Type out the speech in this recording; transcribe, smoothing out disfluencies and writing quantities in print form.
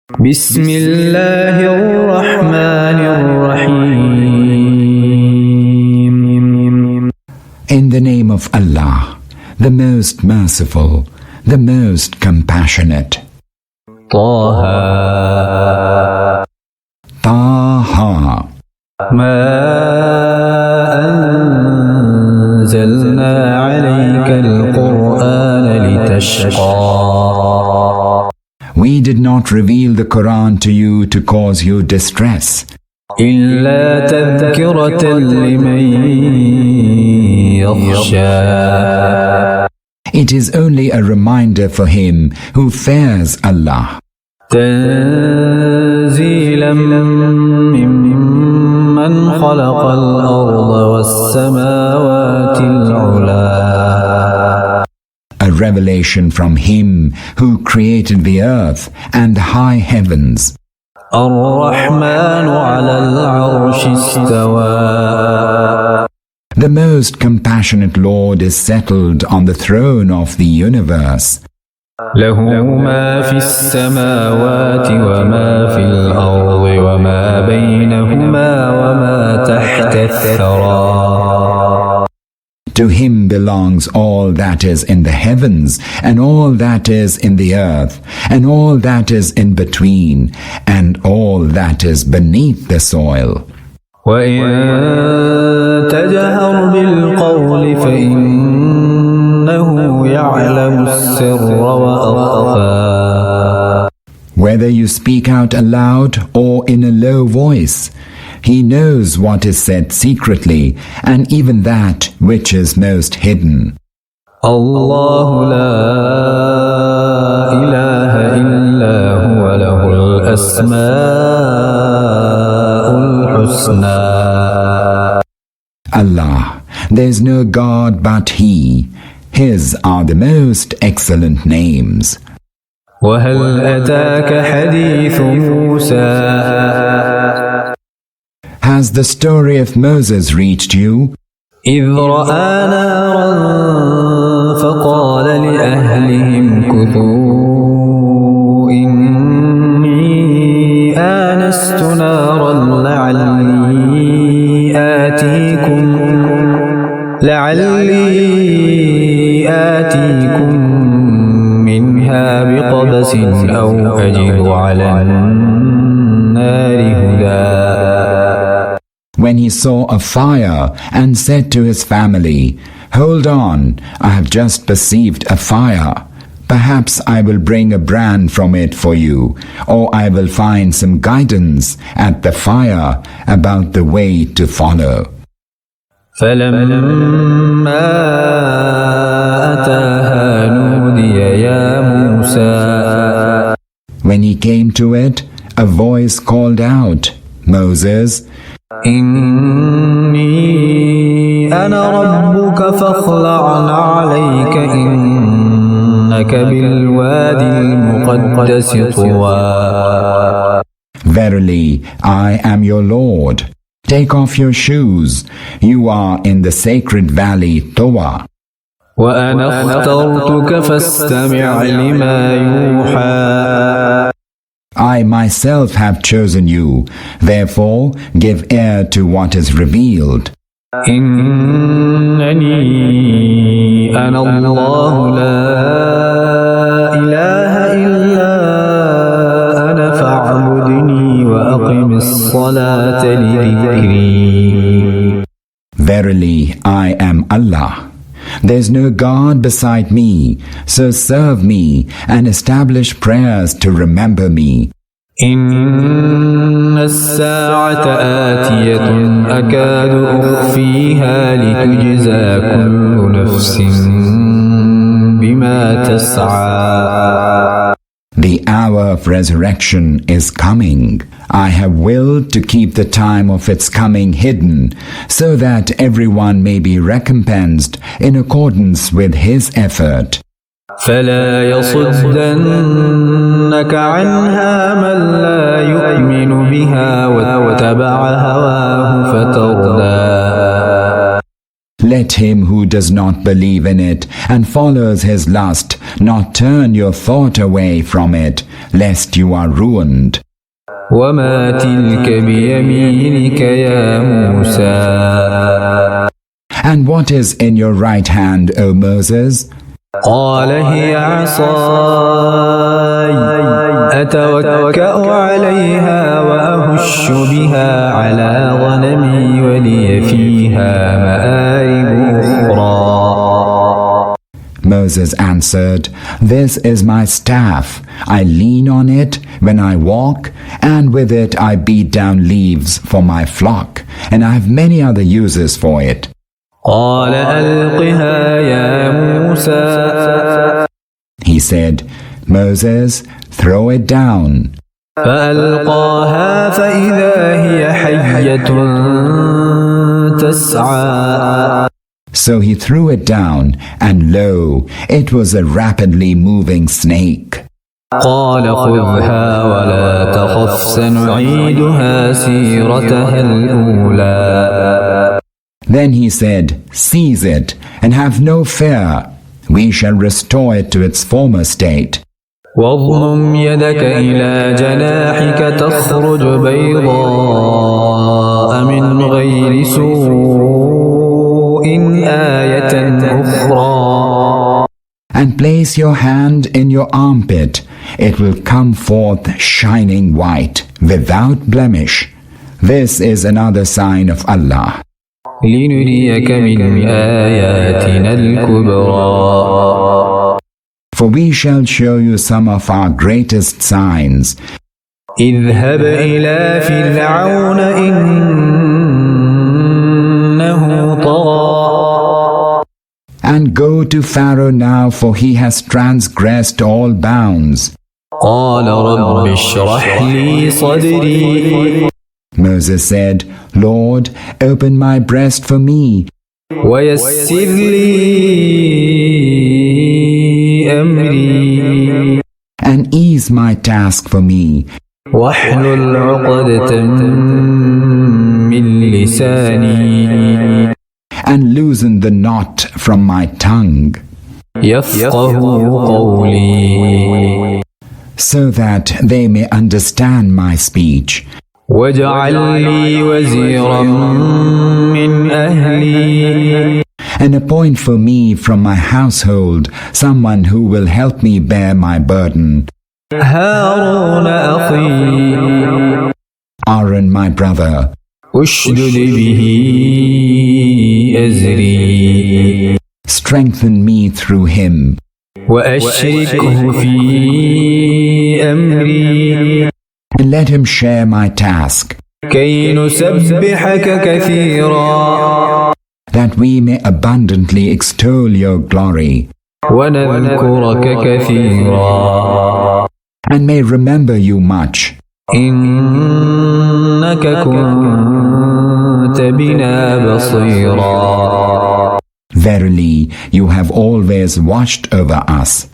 بسم الله الرحمن الرحيم. In the name of Allah, the most merciful, the most compassionate. Taha. Taha. ما أنزلنا عليك القرآن لتشقى. We did not reveal the Quran to you to cause you distress. إلا تذكرة لمن يخشى. It is only a reminder for him who fears Allah. تنزيلا ممن خلق الأرض والسماوات العلى. A revelation from him who created the earth and the high heavens. الرحمن على العرش استوى. The most compassionate Lord is settled on the throne of the universe. له ما في السماوات وما في الأرض وما بينهما وما تحت الثرى. To him belongs all that is in the heavens, and all that is in the earth, and all that is in between, and all that is beneath the soil. وَإِن تَجْهَرْ بِالْقَوْلِ فَإِنَّهُ يَعْلَمُ السِّرَّ وَأَخْفَى. Whether you speak out aloud or in a low voice, he knows what is said secretly, and even that which is most hidden. الله لا إله إلا هو له الأسماء الحسنى. Allah, there is no God but He. His are the most excellent names. وهل أتاك حديث موسى. Has the story of Moses reached you? إذ رأى نارا فقال لأهلهم كثوا إني آنست نارا لعلي آتيكم منها بقبس أو أجد على النار هدى. When he saw a fire and said to his family, "Hold on, I have just perceived a fire. Perhaps I will bring a brand from it for you, or I will find some guidance at the fire about the way to follow." فلما أتاها نودي يا موسى. When he came to it, a voice called out, "Moses, إني أنا ربك فاخلع عليك إنك بالوادي المقدس طوى. Verily, I am your Lord. Take off your shoes. You are in the sacred valley Taha. وأنا اخترتك فاستمع لما يوحى. I myself have chosen you, therefore give ear to what is revealed. إنني أنا الله لا إله إلا أنا فاعبدني وأقم الصلاة لذكري. Verily, I am Allah. There is no God beside me, so serve me and establish prayers to remember me. إن الساعة آتية أكاد أخفيها لتجزى كل نفس بما تسعى. The hour of resurrection is coming. I have willed to keep the time of its coming hidden, so that everyone may be recompensed in accordance with his effort. فلا يصدنك عنها من لا يؤمن بها واتبع هواه فتردى. Let him who does not believe in it and follows his lust not turn your thought away from it, lest you are ruined. وما تلك بيمينك يا موسى And what is in your right hand, O Moses? قال هي عصاي أتوكأ عليها وأهش بها على غنمي ولي فيها مآرب أخرى. Moses answered, This is my staff. I lean on it when I walk, and with it I beat down leaves for my flock, and I have many other uses for it. قال ألقها يا موسى. He said, Moses, throw it down. فألقاها فإذا هي حية تسعى. So he threw it down, and lo, it was a rapidly moving snake. قال خذها ولا تخف سنعيدها سيرتها الأولى. Then he said, Seize it, and have no fear. We shall restore it to its former state. واضمم يدك إلى جناحك تخرج بيضاء من غير سوء آية أخرى. And place your hand in your armpit. It will come forth shining white, without blemish. This is another sign of Allah. لنريك من آياتنا الكبرى. For we shall show you some of our greatest signs. اذهب إلى فرعون إنه طغى. And go to Pharaoh now, for he has transgressed all bounds. قال رب اشرح لي صدري. Moses said, Lord, open my breast for me. ويسر لي أمري. And ease my task for me. واحلل عقدة من لساني. And loosen the knot from my tongue. يفقهوا قولي. So that they may understand my speech. واجعل لي وزيرا من أهلي. And appoint for me from my household someone who will help me bear my burden. هارون أخي. Aaron, my brother. اشدد به أزري. Strengthen me through him. وأشركه في أمري. And let him share my task. كي نسبحك كثيرا. That we may abundantly extol your glory. ونذكرك كثيرا. And may remember you much. إنك كنت بنا بصيرا. Verily, you have always watched over us.